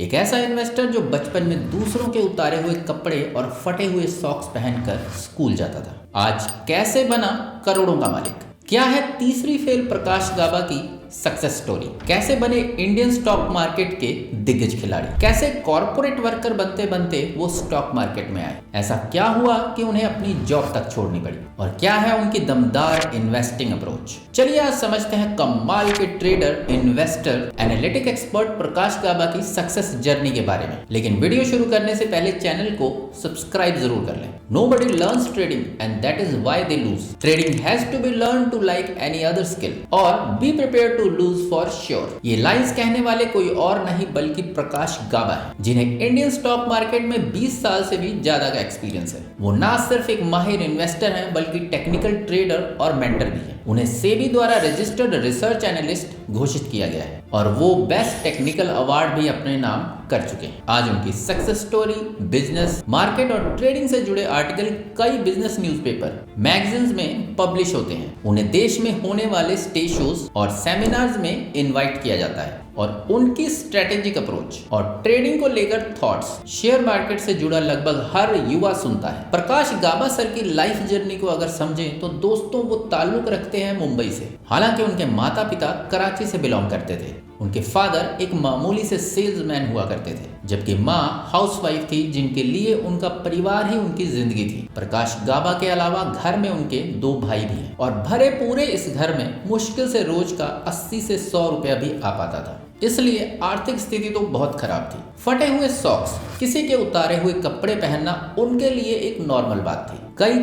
एक ऐसा इन्वेस्टर जो बचपन में दूसरों के उतारे हुए कपड़े और फटे हुए सॉक्स पहनकर स्कूल जाता था, आज कैसे बना करोड़ों का मालिक। क्या है तीसरी फेल प्रकाश गाबा की सक्सेस स्टोरी। कैसे बने इंडियन स्टॉक मार्केट के दिग्गज खिलाड़ी। कैसे कॉर्पोरेट वर्कर बनते बनते वो स्टॉक मार्केट में आए। ऐसा क्या हुआ कि उन्हें अपनी जॉब तक छोड़नी पड़ी और क्या है उनकी दमदार इन्वेस्टिंग अप्रोच। चलिए आज समझते हैं कमाल के ट्रेडर, इन्वेस्टर, एनालिटिक एक्सपर्ट प्रकाश गाबा की सक्सेस जर्नी के बारे में। लेकिन वीडियो शुरू करने से पहले चैनल को सब्सक्राइब जरूर कर लें। Nobody learns trading and that is why they lose. Trading has to be learned to like any other skill or be prepared to lose for sure. ये लाइंस कहने वाले कोई और नहीं बल्कि प्रकाश गाबा है, जिन्हें इंडियन स्टॉक मार्केट में 20 साल से भी ज्यादा का एक्सपीरियंस है। वो ना सिर्फ एक माहिर इन्वेस्टर हैं बल्कि टेक्निकल ट्रेडर और मेंटर भी हैं। उन्हें सेबी द्वारा रजिस्टर्ड रिसर्च एनालिस्ट घोषित किया गया है और वो बेस्ट टेक्निकल अवार्ड भी अपने नाम कर चुके हैं। आज उनकी सक्सेस स्टोरी, बिजनेस, मार्केट और ट्रेडिंग से जुड़े आर्टिकल कई बिजनेस न्यूज़पेपर, मैगजीन्स में पब्लिश होते हैं। उन्हें देश में होने वाले स्टेज शोज और सेमिनार्स में इनवाइट किया जाता है और उनकी स्ट्रेटेजिक अप्रोच और ट्रेडिंग को लेकर थॉट्स शेयर मार्केट से जुड़ा लगभग हर युवा सुनता है। प्रकाश गाबा सर की लाइफ जर्नी को अगर समझें तो दोस्तों वो ताल्लुक रखते हैं मुंबई से। हालांकि उनके माता पिता कराची से बिलोंग करते थे। उनके फादर एक मामूली से सेल्समैन हुआ करते थे, जबकि माँ हाउसवाइफ थी जिनके लिए उनका परिवार ही उनकी जिंदगी थी। प्रकाश गाबा के अलावा घर में उनके 2 भाई भी हैं और भरे पूरे इस घर में मुश्किल से रोज का 80 से 100 रुपया भी आ पाता था। इसलिए आर्थिक स्थिति तो बहुत खराब थी। फटे हुए सॉक्स, किसी के उतारे हुए कपड़े पहनना उनके लिए एक नॉर्मल बात थी।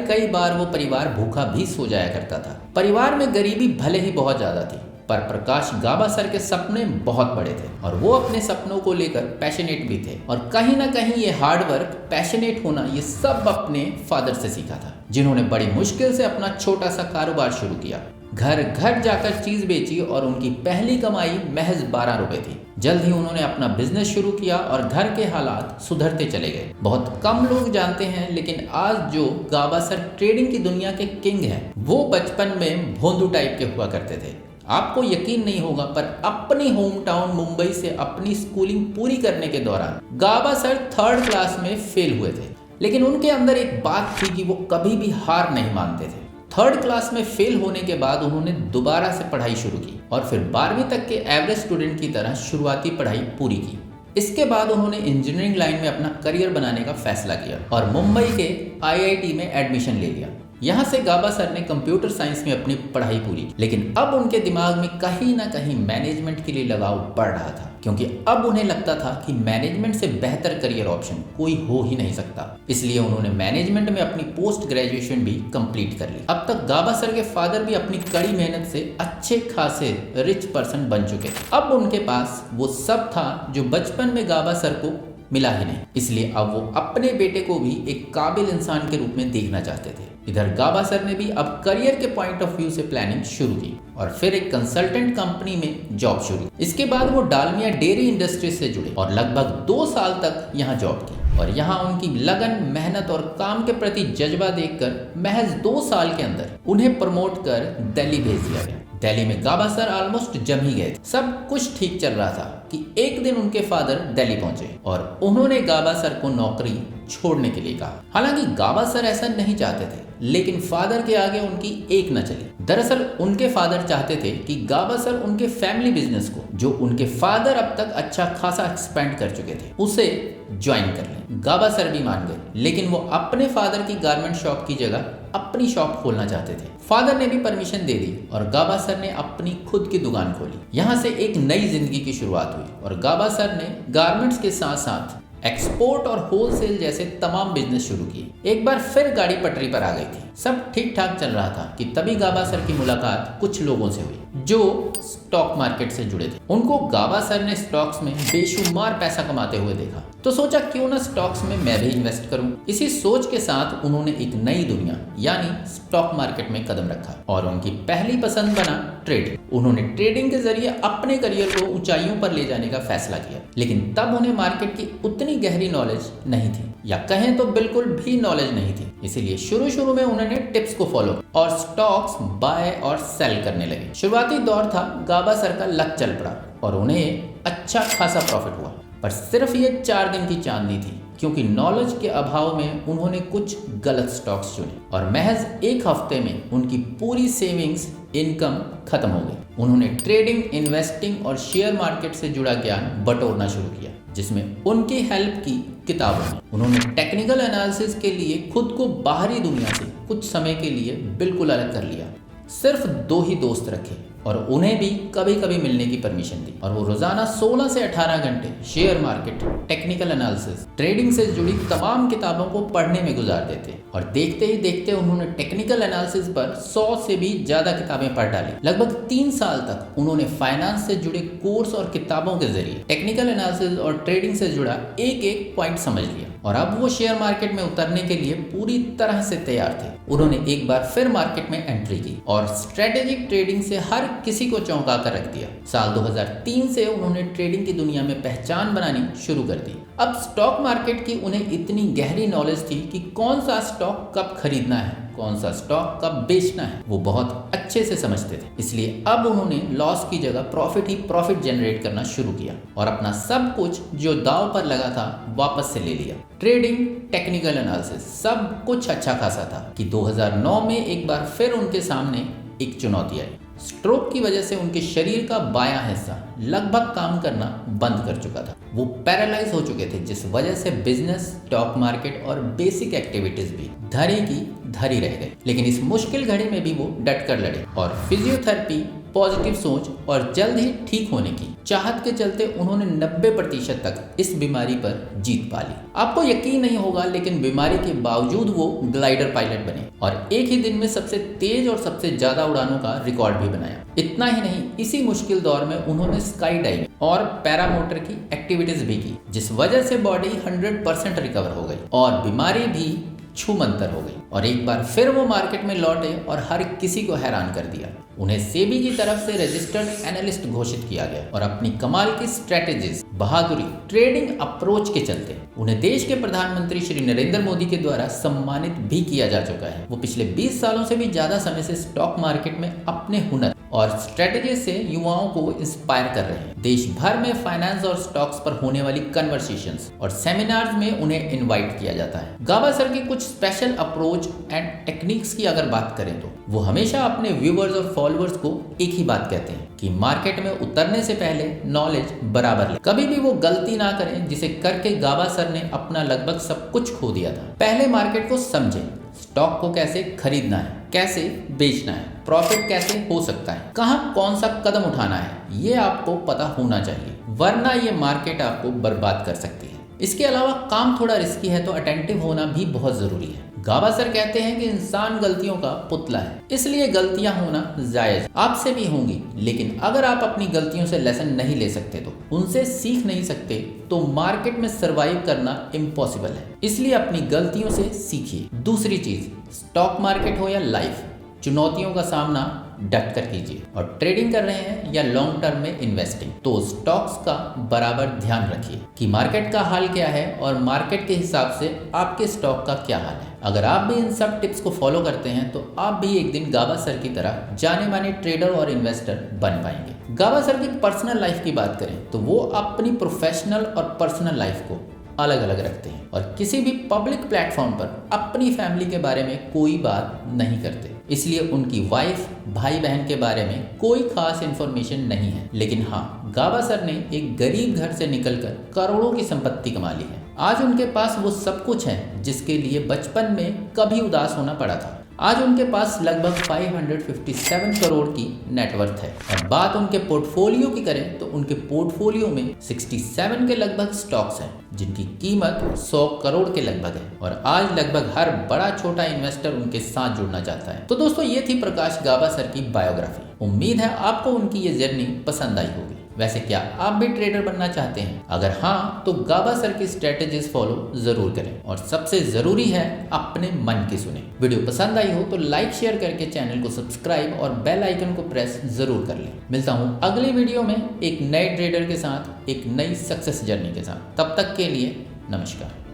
कई बार वो परिवार भूखा भी सो जाया करता था। परिवार में गरीबी भले ही बहुत ज्यादा थी, पर प्रकाश गाबा सर के सपने बहुत बड़े थे और वो अपने सपनों को लेकर पैशनेट भी थे। और कहीं ना कहीं ये हार्डवर्क, पैशनेट होना, ये सब अपने फादर से सीखा था, जिन्होंने बड़ी मुश्किल से अपना छोटा सा कारोबार शुरू किया। घर घर जाकर चीज बेची और उनकी पहली कमाई महज 12 रुपए थी। जल्द ही उन्होंने अपना बिजनेस शुरू किया और घर के हालात सुधरते चले गए। बहुत कम लोग जानते हैं, लेकिन आज जो गाबा सर ट्रेडिंग की दुनिया के किंग हैं, वो बचपन में भोंदू टाइप के हुआ करते थे। आपको यकीन नहीं होगा, पर अपनी होम टाउन मुंबई से अपनी स्कूलिंग पूरी करने के दौरान गाबा सर 3rd क्लास में फेल हुए थे। लेकिन उनके अंदर एक बात थी कि वो कभी भी हार नहीं मानते थे। 3rd क्लास में फेल होने के बाद उन्होंने दोबारा से पढ़ाई शुरू की और फिर 12वीं तक के एवरेज स्टूडेंट की तरह शुरुआती पढ़ाई पूरी की। इसके बाद उन्होंने इंजीनियरिंग लाइन में अपना करियर बनाने का फैसला किया और मुंबई के IIT में एडमिशन ले लिया। यहाँ से गाबा सर ने कंप्यूटर साइंस में अपनी पढ़ाई पूरी की। लेकिन अब उनके दिमाग में कहीं ना कहीं मैनेजमेंट के लिए लगाव बढ़ रहा था, क्योंकि अब उन्हें लगता था कि मैनेजमेंट से बेहतर करियर ऑप्शन कोई हो ही नहीं सकता। इसलिए उन्होंने मैनेजमेंट में अपनी पोस्ट ग्रेजुएशन भी कंप्लीट कर ली। अब तक गाबा सर के फादर भी अपनी कड़ी मेहनत से अच्छे खासे रिच पर्सन बन चुके। अब उनके पास वो सब था जो बचपन में गाबा सर को मिला ही नहीं। इसलिए अब वो अपने बेटे को भी एक काबिल इंसान के रूप में देखना चाहते थे। इधर गाबा सर ने भी अब करियर के पॉइंट ऑफ व्यू से प्लानिंग शुरू की और फिर एक कंसल्टेंट कंपनी में जॉब शुरू। इसके बाद वो डालमिया डेयरी इंडस्ट्री से जुड़े और लगभग 2 साल तक यहाँ जॉब की और यहाँ उनकी लगन, मेहनत और काम के प्रति जज्बा देखकर महज 2 साल के अंदर उन्हें प्रमोट कर दिल्ली भेज दिया गया। दिल्ली में गाबा सर ऑलमोस्ट जम ही गए थे। सब कुछ ठीक चल रहा था कि एक दिन उनके फादर दिल्ली पहुंचे और उन्होंने गाबा सर को नौकरी छोड़ने के लिए कहा। हालांकि गाबा सर ऐसा नहीं चाहते थे, लेकिन फादर के आगे उनकी एक न चली। दरअसल उनके फादर चाहते थे कि गाबा सर उनके फैमिली बिजनेस को, जो उनके फादर अब तक अच्छा खासा एक्सपेंड कर चुके थे, उसे ज्वाइन कर लें। गाबा सर भी मान गए, लेकिन वो अपने फादर की गारमेंट शॉप की जगह अपनी शॉप खोलना चाहते थे। फादर ने भी परमिशन दे दी और गाबा सर ने अपनी खुद की दुकान खोली। यहाँ से एक नई जिंदगी की शुरुआत हुई और गाबा सर ने गारमेंट्स के साथ साथ एक्सपोर्ट और होलसेल जैसे तमाम बिजनेस शुरू किए। एक बार फिर गाड़ी पटरी पर आ गई थी। सब ठीक ठाक चल रहा था कि तभी गाबा सर की मुलाकात कुछ लोगों से हुई जो स्टॉक मार्केट से जुड़े थे। उनको गाबा सर ने स्टॉक्स में बेशुमार पैसा कमाते हुए देखा, तो सोचा क्यों ना स्टॉक्स में मैं भी इन्वेस्ट करूं। इसी सोच के साथ उन्होंने एक नई दुनिया यानी स्टॉक मार्केट में कदम रखा और उनकी पहली पसंद बना ट्रेडिंग। उन्होंने ट्रेडिंग के जरिए अपने करियर को ऊंचाइयों पर ले जाने का फैसला किया, लेकिन तब उन्हें मार्केट की उतनी गहरी नॉलेज नहीं थी, या कहें तो बिल्कुल भी नॉलेज नहीं थी। इसीलिए शुरू में उन्होंने टिप्स को फॉलो और स्टॉक्स बाय और सेल करने लगे। शुरुआती दौर था, गाबा सर का लक चल पड़ा और उन्हें अच्छा खासा प्रॉफिट हुआ। पर सिर्फ ये 4 दिन की चांदनी थी, क्योंकि नॉलेज के अभाव में उन्होंने कुछ गलत स्टॉक्स चुने और महज एक हफ्ते में उनकी पूरी सेविंग्स इनकम खत्म हो गई। उन्होंने ट्रेडिंग, इन्वेस्टिंग और शेयर मार्केट से जुड़ा ज्ञान बटोरना शुरू किया, जिसमें उनकी हेल्प की किताबों में। उन्होंने टेक्निकल एनालिसिस के लिए खुद को बाहरी दुनिया से कुछ समय के लिए बिल्कुल अलग कर लिया। सिर्फ 2 ही दोस्त रखे और उन्हें भी कभी कभी मिलने की परमिशन दी, और वो रोजाना 16 से 18 घंटे share market, technical analysis, trading से जुड़ी तमाम किताबों को पढ़ने में गुजार देते। और देखते ही देखते उन्होंने टेक्निकल एनालिसिस पर 100 से भी ज्यादा किताबें पढ़ डाली। लगभग 3 साल तक उन्होंने फाइनेंस से जुड़े कोर्स और किताबों के जरिए टेक्निकल एनालिसिस और ट्रेडिंग से जुड़ा एक एक पॉइंट समझ लिया, और अब वो शेयर मार्केट में उतरने के लिए पूरी तरह से तैयार थे। उन्होंने एक बार फिर मार्केट में एंट्री की और स्ट्रेटेजिक ट्रेडिंग से हर किसी को चौंका कर रख दिया। साल 2003 से उन्होंने ट्रेडिंग की दुनिया में पहचान बनानी शुरू कर दी। अब स्टॉक मार्केट की उन्हें इतनी गहरी नॉलेज थी कि कौन सा स्टॉक कब खरीदना है, कौन सा स्टॉक कब बेचना है, वो बहुत अच्छे से समझते थे। इसलिए अब उन्होंने लॉस की जगह प्रॉफिट ही प्रॉफिट जनरेट करना शुरू किया और अपना सब कुछ जो दांव पर लगा था वापस से ले लिया। ट्रेडिंग, टेक्निकल एनालिसिस, सब कुछ अच्छा खासा था कि 2009 में एक बार फिर उनके सामने एक चुनौती आई। स्ट्रोक की वजह से उनके शरीर का बायां हिस्सा लगभग काम करना बंद कर चुका था। वो पैरालाइज हो चुके थे, जिस वजह से बिजनेस, स्टॉक मार्केट और बेसिक एक्टिविटीज भी धरी की धरी रह गई। लेकिन इस मुश्किल घड़ी में भी वो डट कर लड़े और फिजियोथेरेपी, पॉजिटिव सोच और जल्द ही ठीक होने की चाहत के चलते उन्होंने 90% तक इस बीमारी पर जीत पा ली। आपको यकीन नहीं होगा, लेकिन बीमारी के बावजूद वो ग्लाइडर पायलट बने और एक ही दिन में सबसे तेज और सबसे ज्यादा उड़ानों का रिकॉर्ड भी बनाया। इतना ही नहीं, इसी मुश्किल दौर में उन्होंने स्काई डाइविंग और पैरामोटर की एक्टिविटीज भी की, जिस वजह से बॉडी 100% रिकवर हो गई और बीमारी भी छूमंतर हो गई। और एक बार फिर वो मार्केट में लौटे और हर किसी को हैरान कर दिया। उन्हें सेबी की तरफ से रजिस्टर्ड एनालिस्ट घोषित किया गया और अपनी कमाल की स्ट्रेटेजीज, बहादुरी, ट्रेडिंग अप्रोच के चलते उन्हें देश के प्रधानमंत्री श्री नरेंद्र मोदी के द्वारा सम्मानित भी किया जा चुका है। वो पिछले 20 सालों से भी ज्यादा समय से स्टॉक मार्केट में अपने हुनर और स्ट्रेटेजी से युवाओं को इंस्पायर कर रहे हैं। देश भर में फाइनेंस और स्टॉक्स पर होने वाली कन्वर्सेशंस और सेमिनार्स में उन्हें इनवाइट किया जाता है। गाबा सर की कुछ स्पेशल अप्रोच एंड टेक्निक्स की अगर बात करें तो वो हमेशा अपने व्यूअर्स और फॉलोअर्स को एक ही बात कहते हैं कि मार्केट में उतरने से पहले नॉलेज बराबर ले। कभी भी वो गलती ना करें जिसे करके गाबा सर ने अपना लगभग सब कुछ खो दिया था। पहले मार्केट को समझें, स्टॉक को कैसे खरीदना है, कैसे बेचना है, प्रॉफिट कैसे हो सकता है, कहाँ कौन सा कदम उठाना है, ये आपको पता होना चाहिए, वरना ये मार्केट आपको बर्बाद कर सकती है। इसके अलावा काम थोड़ा रिस्की है तो अटेंटिव होना भी बहुत जरूरी है। गाबा सर कहते हैं कि इंसान गलतियों का पुतला है, इसलिए गलतियां होना जायज आपसे भी होंगी, लेकिन अगर आप अपनी गलतियों से लेसन नहीं ले सकते, तो उनसे सीख नहीं सकते, तो मार्केट में सरवाइव करना इम्पॉसिबल है। इसलिए अपनी गलतियों से सीखिए। दूसरी चीज, स्टॉक मार्केट हो या लाइफ, चुनौतियों का सामना डट कर कीजिए। और ट्रेडिंग कर रहे हैं या लॉन्ग टर्म में इन्वेस्टिंग, तो स्टॉक्स का बराबर ध्यान रखिए कि मार्केट का हाल क्या है और मार्केट के हिसाब से आपके स्टॉक का क्या हाल है। अगर आप भी इन सब टिप्स को फॉलो करते हैं तो आप भी एक दिन गाबा सर की तरह जाने माने ट्रेडर और इन्वेस्टर बन पाएंगे। गाबा सर की पर्सनल लाइफ की बात करें तो वो अपनी प्रोफेशनल और पर्सनल लाइफ को अलग अलग रखते हैं और किसी भी पब्लिक प्लेटफॉर्म पर अपनी फैमिली के बारे में कोई बात नहीं करते। इसलिए उनकी वाइफ, भाई बहन के बारे में कोई खास इन्फॉर्मेशन नहीं है। लेकिन हाँ, गाबा सर ने एक गरीब घर से निकलकर करोड़ों की संपत्ति कमा ली है। आज उनके पास वो सब कुछ है जिसके लिए बचपन में कभी उदास होना पड़ा था। आज उनके पास लगभग 557 करोड़ की नेटवर्थ है। और बात उनके पोर्टफोलियो की करें तो उनके पोर्टफोलियो में 67 के लगभग स्टॉक्स हैं जिनकी कीमत 100 करोड़ के लगभग है। और आज लगभग हर बड़ा छोटा इन्वेस्टर उनके साथ जुड़ना चाहता है। तो दोस्तों, ये थी प्रकाश गाबा सर की बायोग्राफी। उम्मीद है आपको उनकी ये जर्नी पसंद आई होगी। वैसे क्या आप भी ट्रेडर बनना चाहते हैं? अगर हाँ, तो गाबा सर की स्ट्रेटेजीज फॉलो जरूर करें और सबसे जरूरी है अपने मन की सुने। वीडियो पसंद आई हो तो लाइक शेयर करके चैनल को सब्सक्राइब और बेल आइकन को प्रेस जरूर कर लें। मिलता हूँ अगली वीडियो में एक नए ट्रेडर के साथ, एक नई सक्सेस जर्नी के साथ। तब तक के लिए नमस्कार।